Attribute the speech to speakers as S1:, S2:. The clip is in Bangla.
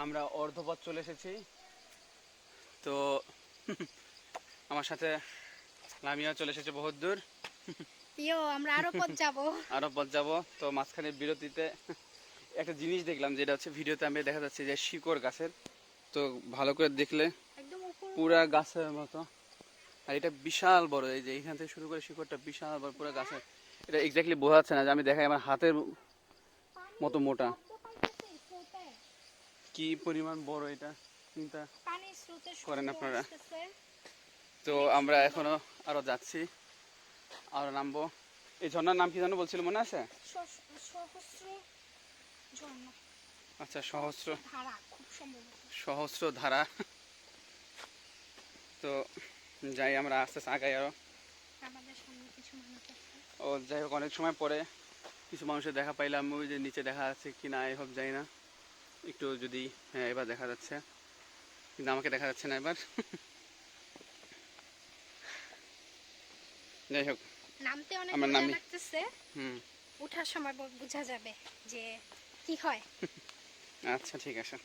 S1: আমরা অর্ধপথ চলে এসেছি। তো আমার সাথে লামিয়া চলে এসেছে বহুত দূর।
S2: আমরা আরো পথ যাব।
S1: আরো পথ যাবো। তো মাঝখানে বিরতিতে একটা জিনিস দেখলাম, যেটা হচ্ছে ভিডিওতে আমি দেখা যাচ্ছে যে শিকড় গাছের। তো ভালো করে দেখলে
S2: একদম উপর
S1: পুরা গাছের মতো, আর এটা বিশাল বড়। এই যে এইখান থেকে শুরু করে শিকড়টা বিশাল বড় পুরো গাছের। এটা এক্স্যাক্টলি বোঝা যাচ্ছে না, যে আমি দেখাই আমার হাতের মতো মোটা। কি পরিমাণ বড় এটা চিন্তা
S2: পানির স্রোতের
S1: করেন
S2: শব্দ
S1: আপনারা।
S2: আসতেছে।
S1: তো আমরা এখনো আরো যাচ্ছি, আরো নামবো। এই ঝর্ণার নাম কি জানো বলছিল, মনে আছে?
S2: সহস্র ঝর্ণা।
S1: আচ্ছা, সহস্র
S2: ধারা খুব সম্ভবত।
S1: সহস্র ধারা। তো যাই আমরা আস্তে আস্তে আগাই আরো।
S2: আমাদের সামনে কিছু মানুষ আছে।
S1: ও যাই হোক, অনেক সময় পরে কিছু মানুষের দেখা পাইলাম। ওই যে নিচে দেখা যাচ্ছে কি না, এই হোক যাই না একটু যদি। হ্যাঁ, এবার দেখা যাচ্ছে, কিন্তু আমাকে দেখা যাচ্ছে না এবার। যাই হোক,
S2: নামতে অনেক
S1: আমরা
S2: মজা
S1: নামি।
S2: লাগতেছে।
S1: হুম,
S2: ওঠার সময় বোঝা যাবে যে কি হয়।
S1: আচ্ছা ঠিক আছে।